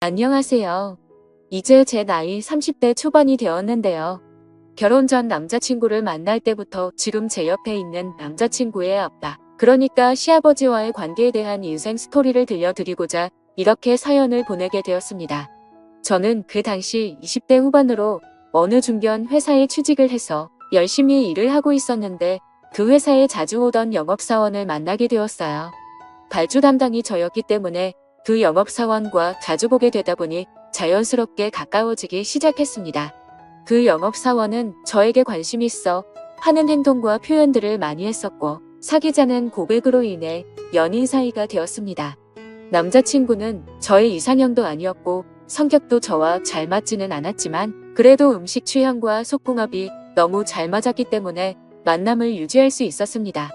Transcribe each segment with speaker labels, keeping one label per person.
Speaker 1: 안녕하세요. 이제 제 나이 30대 초반이 되었는데요. 결혼 전 남자친구를 만날 때부터 지금 제 옆에 있는 남자친구의 아빠, 그러니까 시아버지와의 관계에 대한 인생 스토리를 들려드리고자 이렇게 사연을 보내게 되었습니다. 저는 그 당시 20대 후반으로 어느 중견 회사에 취직을 해서 열심히 일을 하고 있었는데 그 회사에 자주 오던 영업사원을 만나게 되었어요. 발주 담당이 저였기 때문에 그 영업사원과 자주 보게 되다 보니 자연스럽게 가까워지기 시작했습니다. 그 영업사원은 저에게 관심이 있어 하는 행동과 표현들을 많이 했었고 사귀자는 고백으로 인해 연인 사이가 되었습니다. 남자친구는 저의 이상형도 아니었고 성격도 저와 잘 맞지는 않았지만 그래도 음식 취향과 속궁합이 너무 잘 맞았기 때문에 만남을 유지할 수 있었습니다.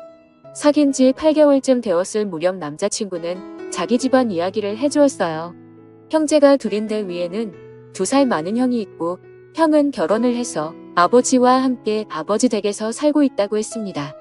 Speaker 1: 사귄 지 8개월쯤 되었을 무렵 남자친구는 자기 집안 이야기를 해주었어요. 형제가 둘인데 위에는 2살 많은 형이 있고 형은 결혼을 해서 아버지와 함께 아버지 댁에서 살고 있다고 했습니다.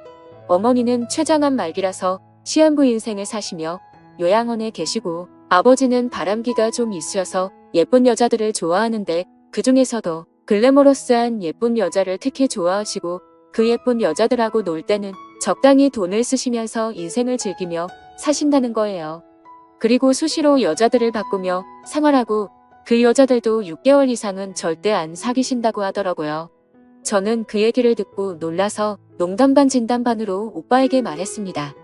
Speaker 1: 어머니는 췌장암 말기라서 시한부 인생을 사시며 요양원에 계시고 아버지는 바람기가 좀 있으셔서 예쁜 여자들을 좋아하는데 그 중에서도 글래머러스한 예쁜 여자를 특히 좋아하시고 그 예쁜 여자들하고 놀 때는 적당히 돈을 쓰시면서 인생을 즐기며 사신다는 거예요. 그리고 수시로 여자들을 바꾸며 생활하고 그 여자들도 6개월 이상은 절대 안 사귀신다고 하더라고요. 저는 그 얘기를 듣고 놀라서 농담 반 진담 반으로 오빠에게 말했습니다.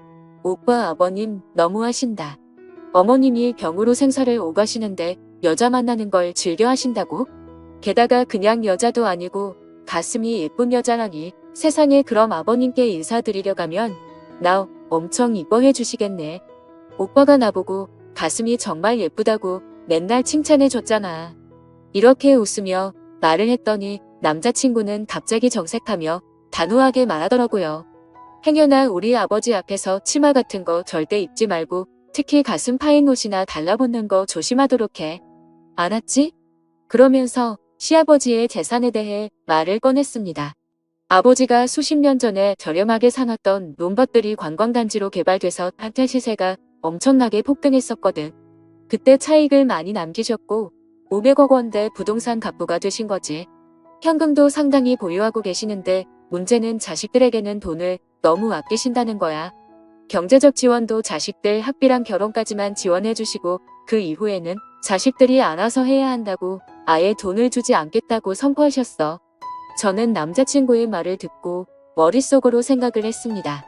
Speaker 1: 오빠 아버님 너무하신다. 어머님이 병으로 생사를 오가시는데 여자 만나는 걸 즐겨 하신다고? 게다가 그냥 여자도 아니고 가슴이 예쁜 여자라니 세상에. 그럼 아버님께 인사드리려 가면 나 엄청 이뻐해 주시겠네. 오빠가 나보고 가슴이 정말 예쁘다고 맨날 칭찬해 줬잖아. 이렇게 웃으며 말을 했더니 남자친구는 갑자기 정색하며 단호하게 말하더라고요. 행여나 우리 아버지 앞에서 치마 같은 거 절대 입지 말고 특히 가슴 파인 옷이나 달라붙는 거 조심하도록 해. 알았지? 그러면서 시아버지의 재산에 대해 말을 꺼냈습니다. 아버지가 수십 년 전에 저렴하게 사놨던 논밭들이 관광단지로 개발돼서 한때 시세가 엄청나게 폭등했었거든. 그때 차익을 많이 남기셨고 500억 원대 부동산 갑부가 되신 거지. 현금도 상당히 보유하고 계시는데 문제는 자식들에게는 돈을 너무 아끼신다는 거야. 경제적 지원도 자식들 학비랑 결혼까지만 지원해 주시고 그 이후에는 자식들이 알아서 해야 한다고 아예 돈을 주지 않겠다고 선포하셨어. 저는 남자친구의 말을 듣고 머릿속으로 생각을 했습니다.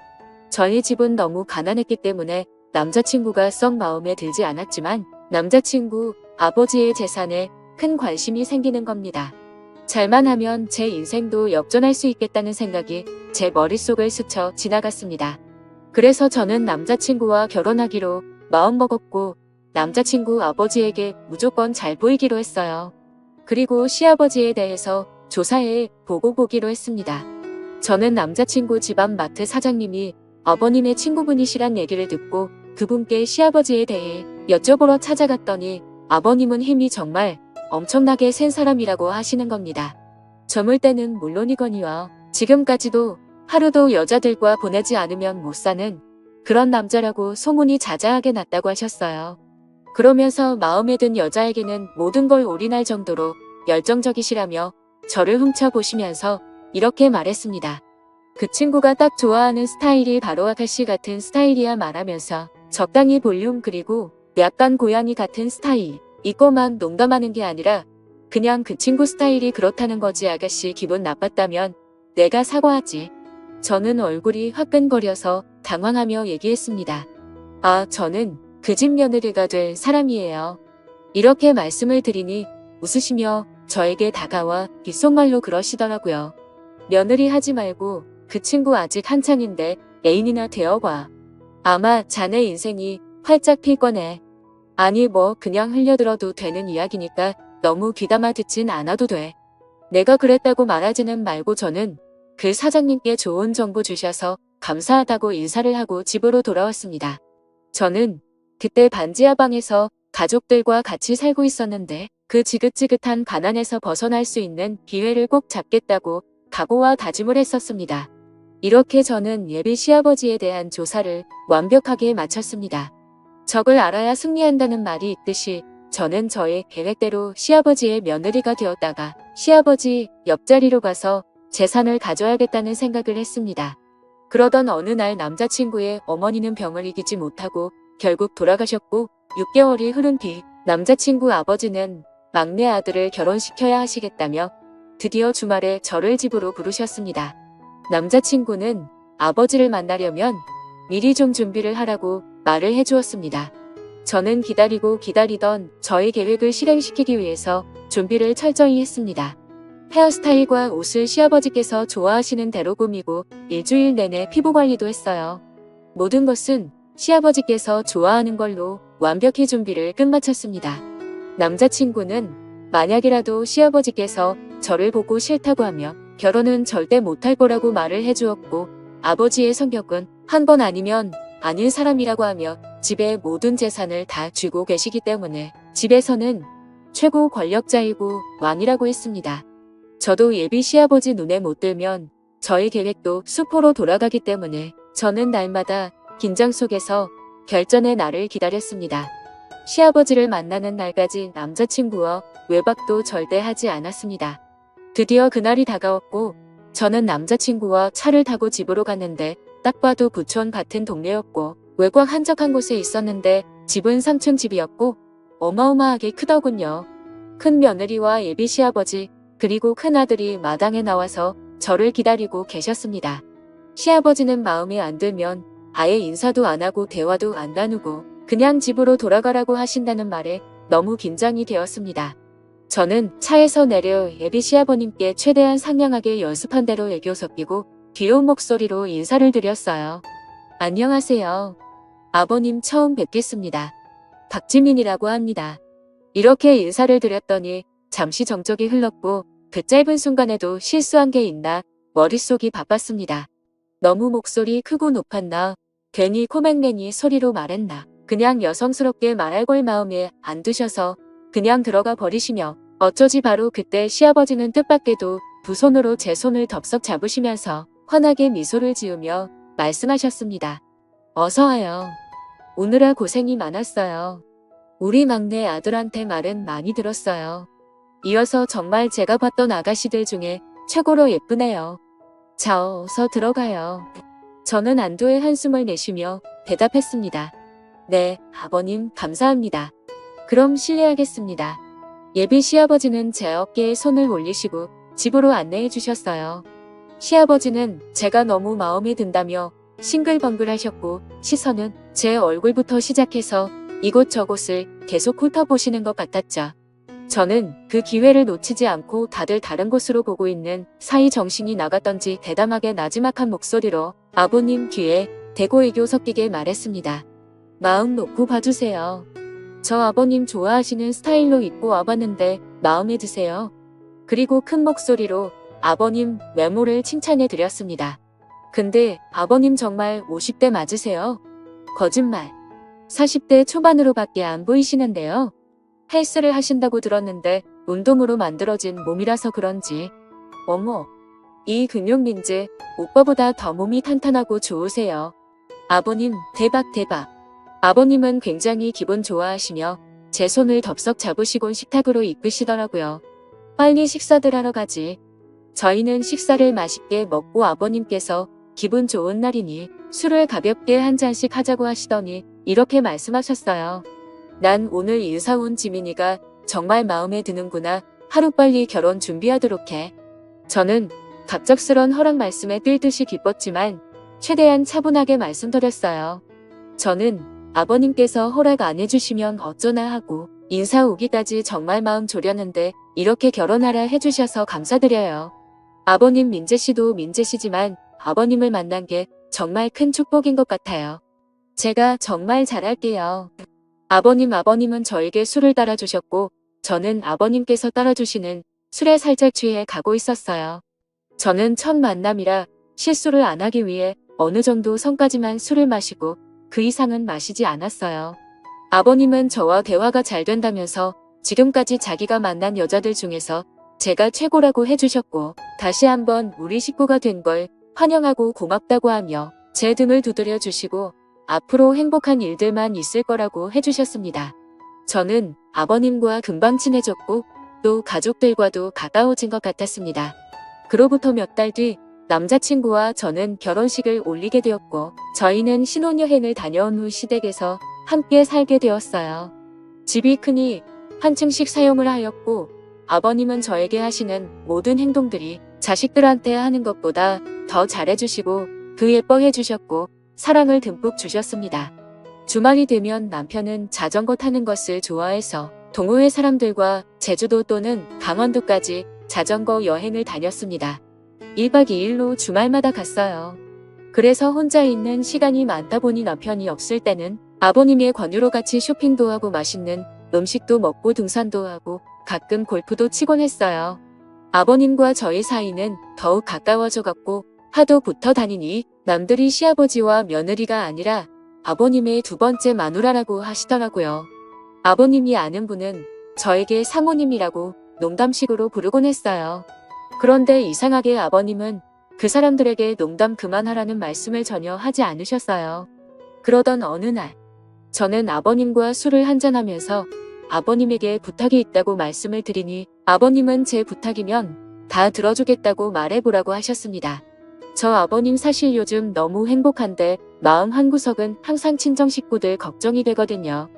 Speaker 1: 저희 집은 너무 가난했기 때문에 남자친구가 썩 마음에 들지 않았지만 남자친구 아버지의 재산에 큰 관심이 생기는 겁니다. 잘만 하면 제 인생도 역전할 수 있겠다는 생각이 제 머릿속을 스쳐 지나갔습니다. 그래서 저는 남자친구와 결혼하기로 마음먹었고 남자친구 아버지에게 무조건 잘 보이기로 했어요. 그리고 시아버지에 대해서 조사해 보고 보기로 했습니다. 저는 남자친구 집안 마트 사장님이 아버님의 친구분이시란 얘기를 듣고 그분께 시아버지에 대해 여쭤보러 찾아갔더니 아버님은 힘이 정말 엄청나게 센 사람이라고 하시는 겁니다. 저물 때는 물론이거니와 지금까지도 하루도 여자들과 보내지 않으면 못 사는 그런 남자라고 소문이 자자하게 났다고 하셨어요. 그러면서 마음에 든 여자에게는 모든 걸 올인할 정도로 열정적이시라며 저를 훔쳐보시면서 이렇게 말했습니다. 그 친구가 딱 좋아하는 스타일이 바로 아가씨 같은 스타일이야 말하면서 적당히 볼륨 그리고 약간 고양이 같은 스타일. 이거만 농담하는 게 아니라 그냥 그 친구 스타일이 그렇다는 거지. 아가씨 기분 나빴다면 내가 사과하지. 저는 얼굴이 화끈거려서 당황하며 얘기했습니다. 아, 저는 그 집 며느리가 될 사람이에요. 이렇게 말씀을 드리니 웃으시며 저에게 다가와 귓속말로 그러시더라고요. 며느리 하지 말고 그 친구 아직 한창인데 애인이나 되어봐. 아마 자네 인생이 활짝 필 거네. 아니 뭐 그냥 흘려들어도 되는 이야기니까 너무 귀담아 듣진 않아도 돼. 내가 그랬다고 말하지는 말고 저는 그 사장님께 좋은 정보 주셔서 감사하다고 인사를 하고 집으로 돌아왔습니다. 저는 그때 반지하 방에서 가족들과 같이 살고 있었는데 그 지긋지긋한 가난에서 벗어날 수 있는 기회를 꼭 잡겠다고 각오와 다짐을 했었습니다. 이렇게 저는 예비 시아버지에 대한 조사를 완벽하게 마쳤습니다. 적을 알아야 승리한다는 말이 있듯이 저는 저의 계획대로 시아버지의 며느리가 되었다가 시아버지 옆자리로 가서 재산을 가져야겠다는 생각을 했습니다. 그러던 어느 날 남자친구의 어머니는 병을 이기지 못하고 결국 돌아가셨고 6개월이 흐른 뒤 남자친구 아버지는 막내 아들을 결혼시켜야 하시겠다며 드디어 주말에 저를 집으로 부르셨습니다. 남자친구는 아버지를 만나려면 미리 좀 준비를 하라고 말을 해주었습니다. 저는 기다리고 기다리던 저의 계획을 실행시키기 위해서 준비를 철저히 했습니다. 헤어스타일과 옷을 시아버지께서 좋아하시는 대로 꾸미고 일주일 내내 피부 관리도 했어요. 모든 것은 시아버지께서 좋아하는 걸로 완벽히 준비를 끝마쳤습니다. 남자친구는 만약이라도 시아버지께서 저를 보고 싫다고 하며 결혼은 절대 못할 거라고 말을 해주었고 아버지의 성격은 한 번 아니면 아닌 사람이라고 하며 집의 모든 재산을 다 쥐고 계시기 때문에 집에서는 최고 권력자이고 왕이라고 했습니다. 저도 예비 시아버지 눈에 못 들면 저의 계획도 수포로 돌아가기 때문에 저는 날마다 긴장 속에서 결전의 날을 기다렸습니다. 시아버지를 만나는 날까지 남자친구와 외박도 절대 하지 않았습니다. 드디어 그날이 다가왔고 저는 남자친구와 차를 타고 집으로 갔는데 딱 봐도 부촌 같은 동네였고 외곽 한적한 곳에 있었는데 집은 3층 집이었고 어마어마하게 크더군요. 큰 며느리와 예비 시아버지 그리고 큰아들이 마당에 나와서 저를 기다리고 계셨습니다. 시아버지는 마음에 안 들면 아예 인사도 안 하고 대화도 안 나누고 그냥 집으로 돌아가라고 하신다는 말에 너무 긴장이 되었습니다. 저는 차에서 내려 예비 시아버님께 최대한 상냥하게 연습한 대로 애교 섞이고 귀여운 목소리로 인사를 드렸어요. 안녕하세요. 아버님 처음 뵙겠습니다. 박지민이라고 합니다. 이렇게 인사를 드렸더니 잠시 정적이 흘렀고 그 짧은 순간에도 실수한 게 있나 머릿속이 바빴습니다. 너무 목소리 크고 높았나 괜히 코맹맹이 소리로 말했나 그냥 여성스럽게 말할 걸 마음에 안 드셔서 그냥 들어가 버리시며 어쩌지 바로 그때 시아버지는 뜻밖에도 두 손으로 제 손을 덥석 잡으시면서 환하게 미소를 지으며 말씀하셨습니다. 어서 와요. 오느라 고생이 많았어요. 우리 막내 아들한테 말은 많이 들었어요. 이어서 정말 제가 봤던 아가씨들 중에 최고로 예쁘네요. 자, 어서 들어가요. 저는 안도의 한숨을 내쉬며 대답했습니다. 네, 아버님 감사합니다. 그럼 실례하겠습니다. 예비 시아버지는 제 어깨에 손을 올리시고 집으로 안내해 주셨어요. 시아버지는 제가 너무 마음에 든다며 싱글벙글 하셨고 시선은 제 얼굴부터 시작해서 이곳저곳을 계속 훑어보시는 것 같았죠. 저는 그 기회를 놓치지 않고 다들 다른 곳으로 보고 있는 사이 정신이 나갔던지 대담하게 나지막한 목소리로 아버님 귀에 대고 애교 섞이게 말했습니다. 마음 놓고 봐주세요. 저 아버님 좋아하시는 스타일로 입고 와봤는데 마음에 드세요. 그리고 큰 목소리로 아버님 외모를 칭찬해 드렸습니다. 근데 아버님 정말 50대 맞으세요? 거짓말. 40대 초반으로밖에 안 보이시는데요. 헬스를 하신다고 들었는데 운동으로 만들어진 몸이라서 그런지. 어머, 이 근육민지 오빠보다 더 몸이 탄탄하고 좋으세요. 아버님 대박 대박. 아버님은 굉장히 기분 좋아하시며 제 손을 덥석 잡으시곤 식탁으로 이끄시더라고요. 빨리 식사들 하러 가지. 저희는 식사를 맛있게 먹고 아버님께서 기분 좋은 날이니 술을 가볍게 한 잔씩 하자고 하시더니 이렇게 말씀하셨어요. 난 오늘 인사 온 지민이가 정말 마음에 드는구나. 하루빨리 결혼 준비하도록 해. 저는 갑작스런 허락 말씀에 뛸 듯이 기뻤지만 최대한 차분하게 말씀드렸어요. 저는 아버님께서 허락 안 해주시면 어쩌나 하고 인사 오기까지 정말 마음 졸였는데 이렇게 결혼하라 해주셔서 감사드려요. 아버님 민재씨도 민재씨지만 아버님을 만난 게 정말 큰 축복인 것 같아요. 제가 정말 잘할게요. 아버님은 저에게 술을 따라주셨고 저는 아버님께서 따라주시는 술에 살짝 취해 가고 있었어요. 저는 첫 만남이라 실수를 안 하기 위해 어느 정도 선까지만 술을 마시고 그 이상은 마시지 않았어요. 아버님은 저와 대화가 잘 된다면서 지금까지 자기가 만난 여자들 중에서 제가 최고라고 해주셨고 다시 한번 우리 식구가 된 걸 환영하고 고맙다고 하며 제 등을 두드려 주시고 앞으로 행복한 일들만 있을 거라고 해주셨습니다. 저는 아버님과 금방 친해졌고 또 가족들과도 가까워진 것 같았습니다. 그로부터 몇 달 뒤 남자친구와 저는 결혼식을 올리게 되었고 저희는 신혼여행을 다녀온 후 시댁에서 함께 살게 되었어요. 집이 크니 한 층씩 사용을 하였고 아버님은 저에게 하시는 모든 행동들이 자식들한테 하는 것보다 더 잘해주시고 그 예뻐해 주셨고 사랑을 듬뿍 주셨습니다. 주말이 되면 남편은 자전거 타는 것을 좋아해서 동호회 사람들과 제주도 또는 강원도까지 자전거 여행을 다녔습니다. 1박 2일로 주말마다 갔어요. 그래서 혼자 있는 시간이 많다 보니 남편이 없을 때는 아버님의 권유로 같이 쇼핑도 하고 맛있는 음식도 먹고 등산도 하고 가끔 골프도 치곤 했어요. 아버님과 저희 사이는 더욱 가까워져 갔고 하도 붙어 다니니 남들이 시아버지와 며느리가 아니라 아버님의 두 번째 마누라라고 하시더라고요. 아버님이 아는 분은 저에게 사모님이라고 농담식으로 부르곤 했어요. 그런데 이상하게 아버님은 그 사람들에게 농담 그만하라는 말씀을 전혀 하지 않으셨어요. 그러던 어느 날 저는 아버님과 술을 한잔하면서 아버님에게 부탁이 있다고 말씀을 드리니 아버님은 제 부탁이면 다 들어주겠다고 말해보라고 하셨습니다. 저 아버님 사실 요즘 너무 행복한데 마음 한구석은 항상 친정 식구들 걱정이 되거든요.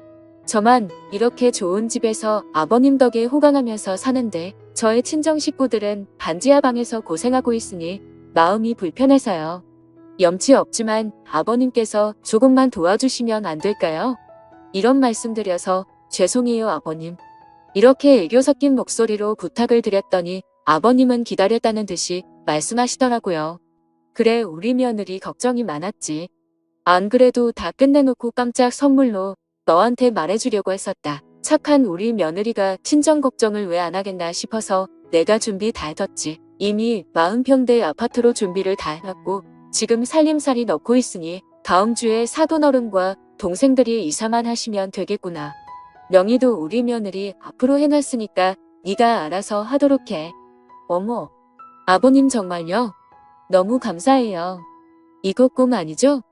Speaker 1: 저만 이렇게 좋은 집에서 아버님 덕에 호강하면서 사는데 저의 친정 식구들은 반지하 방에서 고생하고 있으니 마음이 불편해서요. 염치 없지만 아버님께서 조금만 도와주시면 안 될까요? 이런 말씀 드려서 죄송해요 아버님. 이렇게 애교 섞인 목소리로 부탁을 드렸더니 아버님은 기다렸다는 듯이 말씀하시더라고요. 그래 우리 며느리 걱정이 많았지. 안 그래도 다 끝내놓고 깜짝 선물로 너한테 말해주려고 했었다. 착한 우리 며느리가 친정 걱정을 왜 안 하겠나 싶어서 내가 준비 다 해뒀지. 이미 40평대 아파트로 준비를 다 해놨고 지금 살림살이 넣고 있으니 다음 주에 사돈어른과 동생들이 이사만 하시면 되겠구나. 명의도 우리 며느리 앞으로 해놨으니까 네가 알아서 하도록 해. 어머, 아버님 정말요? 너무 감사해요. 이거 꿈 아니죠?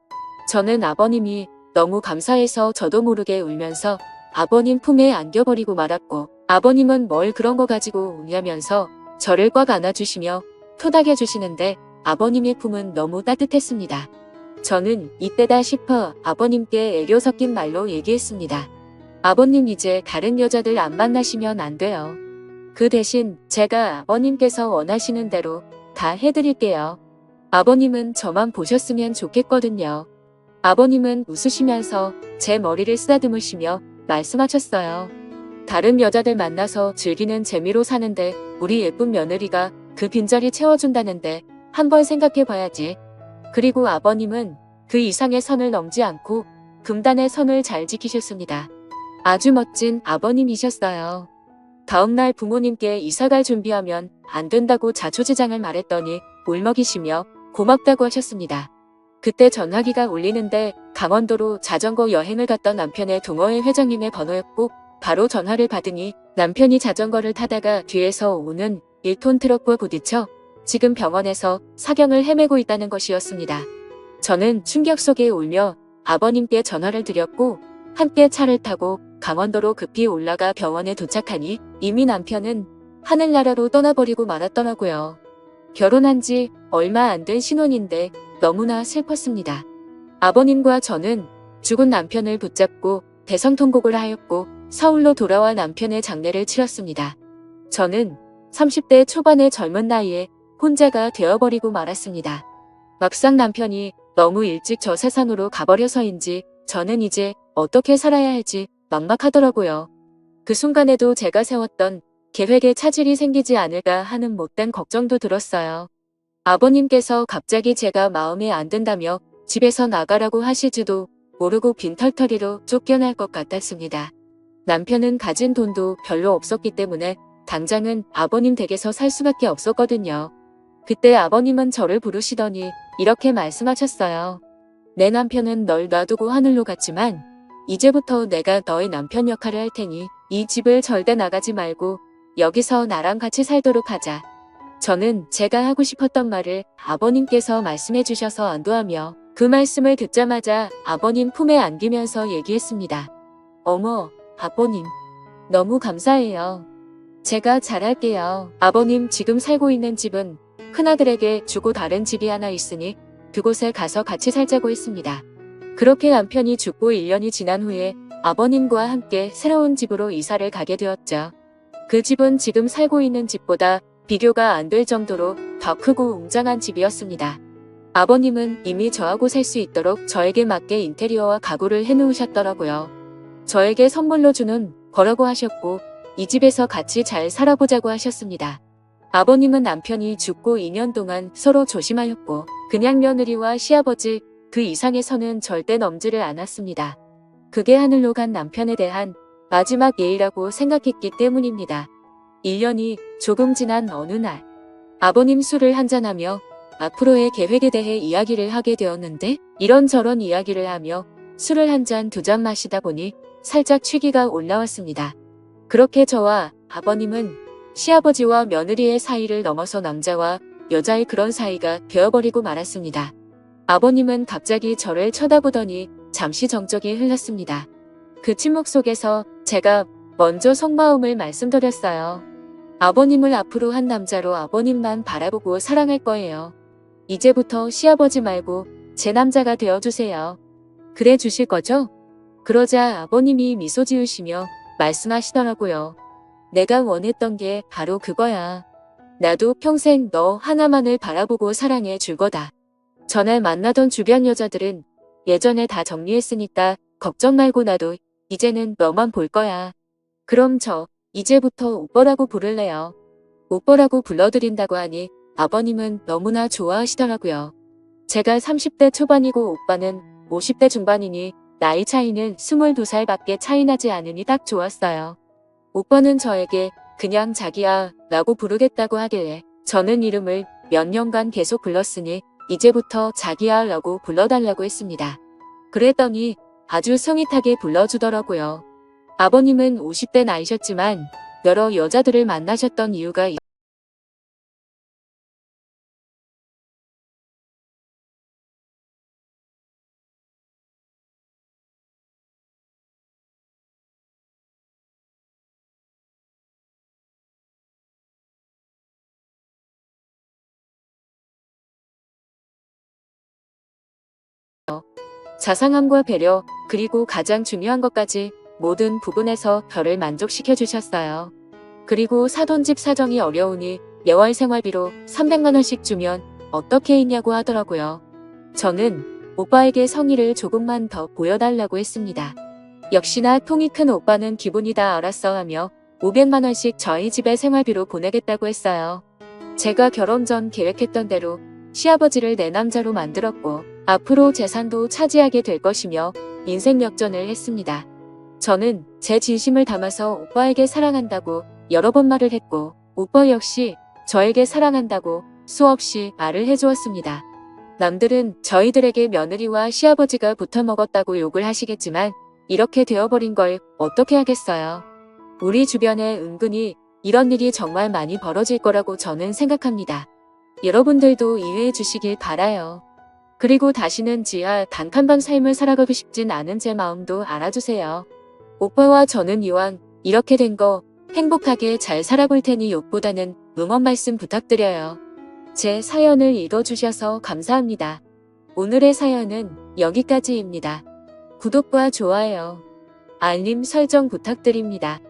Speaker 1: 저는 아버님이 너무 감사해서 저도 모르게 울면서 아버님 품에 안겨버리고 말았고 아버님은 뭘 그런 거 가지고 우냐면서 저를 꽉 안아주시며 토닥여 주시는데 아버님의 품은 너무 따뜻했습니다. 저는 이때다 싶어 아버님께 애교 섞인 말로 얘기했습니다. 아버님 이제 다른 여자들 안 만나시면 안 돼요. 그 대신 제가 아버님께서 원하시는 대로 다 해드릴게요. 아버님은 저만 보셨으면 좋겠거든요. 아버님은 웃으시면서 제 머리를 쓰다듬으시며 말씀하셨어요. 다른 여자들 만나서 즐기는 재미로 사는데 우리 예쁜 며느리가 그 빈자리 채워준다는데 한번 생각해봐야지. 그리고 아버님은 그 이상의 선을 넘지 않고 금단의 선을 잘 지키셨습니다. 아주 멋진 아버님이셨어요. 다음날 부모님께 이사갈 준비하면 안 된다고 자초지장을 말했더니 울먹이시며 고맙다고 하셨습니다. 그때 전화기가 울리는데 강원도로 자전거 여행을 갔던 남편의 동호회 회장님의 번호였고 바로 전화를 받으니 남편이 자전거를 타다가 뒤에서 오는 1톤 트럭과 부딪혀 지금 병원에서 사경을 헤매고 있다는 것이었습니다. 저는 충격 속에 울며 아버님께 전화를 드렸고 함께 차를 타고 강원도로 급히 올라가 병원에 도착하니 이미 남편은 하늘나라로 떠나버리고 말았더라고요. 결혼한 지 얼마 안 된 신혼인데 너무나 슬펐습니다. 아버님과 저는 죽은 남편을 붙잡고 대성통곡을 하였고 서울로 돌아와 남편의 장례를 치렀습니다. 저는 30대 초반의 젊은 나이에 혼자가 되어버리고 말았습니다. 막상 남편이 너무 일찍 저 세상으로 가버려서인지 저는 이제 어떻게 살아야 할지 막막하더라고요. 그 순간에도 제가 세웠던 계획에 차질이 생기지 않을까 하는 못된 걱정도 들었어요. 아버님께서 갑자기 제가 마음에 안 든다며 집에서 나가라고 하실지도 모르고 빈털터리로 쫓겨날 것 같았습니다. 남편은 가진 돈도 별로 없었기 때문에 당장은 아버님 댁에서 살 수밖에 없었거든요. 그때 아버님은 저를 부르시더니 이렇게 말씀하셨어요. 내 남편은 널 놔두고 하늘로 갔지만 이제부터 내가 너의 남편 역할을 할 테니 이 집을 절대 나가지 말고 여기서 나랑 같이 살도록 하자. 저는 제가 하고 싶었던 말을 아버님께서 말씀해 주셔서 안도하며 그 말씀을 듣자마자 아버님 품에 안기면서 얘기했습니다. 어머, 아버님, 너무 감사해요. 제가 잘할게요. 아버님, 지금 살고 있는 집은 큰아들에게 주고 다른 집이 하나 있으니 그곳에 가서 같이 살자고 했습니다. 그렇게 남편이 죽고 1년이 지난 후에 아버님과 함께 새로운 집으로 이사를 가게 되었죠. 그 집은 지금 살고 있는 집보다 비교가 안 될 정도로 더 크고 웅장한 집이었습니다. 아버님은 이미 저하고 살 수 있도록 저에게 맞게 인테리어와 가구를 해놓으셨더라고요. 저에게 선물로 주는 거라고 하셨고 이 집에서 같이 잘 살아보자고 하셨습니다. 아버님은 남편이 죽고 2년 동안 서로 조심하였고 그냥 며느리와 시아버지 그 이상에서는 절대 넘지를 않았습니다. 그게 하늘로 간 남편에 대한 마지막 예의라고 생각했기 때문입니다. 1년이 조금 지난 어느 날 아버님 술을 한잔하며 앞으로의 계획에 대해 이야기를 하게 되었는데 이런저런 이야기를 하며 술을 한 잔 두 잔 마시다 보니 살짝 취기가 올라왔습니다. 그렇게 저와 아버님은 시아버지와 며느리의 사이를 넘어서 남자와 여자의 그런 사이가 되어버리고 말았습니다. 아버님은 갑자기 저를 쳐다보더니 잠시 정적이 흘렀습니다. 그 침묵 속에서 제가 먼저 속마음을 말씀드렸어요. 아버님을 앞으로 한 남자로 아버님만 바라보고 사랑할 거예요. 이제부터 시아버지 말고 제 남자가 되어주세요. 그래 주실 거죠? 그러자 아버님이 미소 지으시며 말씀하시더라고요. 내가 원했던 게 바로 그거야. 나도 평생 너 하나만을 바라보고 사랑해 줄 거다. 전에 만나던 주변 여자들은 예전에 다 정리했으니까 걱정 말고 나도 이제는 너만 볼 거야. 그럼 저 이제부터 오빠라고 부를래요. 오빠라고 불러드린다고 하니 아버님은 너무나 좋아하시더라고요. 제가 30대 초반이고 오빠는 50대 중반이니 나이 차이는 22살밖에 차이 나지 않으니 딱 좋았어요. 오빠는 저에게 그냥 자기야 라고 부르겠다고 하길래 저는 이름을 몇 년간 계속 불렀으니 이제부터 자기야 라고 불러달라고 했습니다. 그랬더니 아주 스윗하게 불러주더라고요. 아버님은 50대 나이셨지만 여러 여자들을 만나셨던 이유가 자상함과 배려, 그리고 가장 중요한 것까지 모든 부분에서 저를 만족시켜 주셨어요. 그리고 사돈 집 사정이 어려우니 매월 생활비로 300만 원씩 주면 어떻게 있냐고 하더라고요. 저는 오빠에게 성의를 조금만 더 보여달라고 했습니다. 역시나 통이 큰 오빠는 기분이 다 알았어 하며 500만 원씩 저희 집에 생활비로 보내겠다고 했어요. 제가 결혼 전 계획했던 대로 시아버지를 내 남자로 만들었고 앞으로 재산도 차지하게 될 것이며 인생 역전을 했습니다. 저는 제 진심을 담아서 오빠에게 사랑한다고 여러 번 말을 했고 오빠 역시 저에게 사랑한다고 수없이 말을 해주었습니다. 남들은 저희들에게 며느리와 시아버지가 붙어먹었다고 욕을 하시겠지만 이렇게 되어버린 걸 어떻게 하겠어요. 우리 주변에 은근히 이런 일이 정말 많이 벌어질 거라고 저는 생각합니다. 여러분들도 이해해 주시길 바라요. 그리고 다시는 지하 단칸방 삶을 살아가고 싶진 않은 제 마음도 알아주세요. 오빠와 저는 이왕 이렇게 된 거 행복하게 잘 살아볼 테니 욕보다는 응원 말씀 부탁드려요. 제 사연을 읽어주셔서 감사합니다. 오늘의 사연은 여기까지입니다. 구독과 좋아요, 알림 설정 부탁드립니다.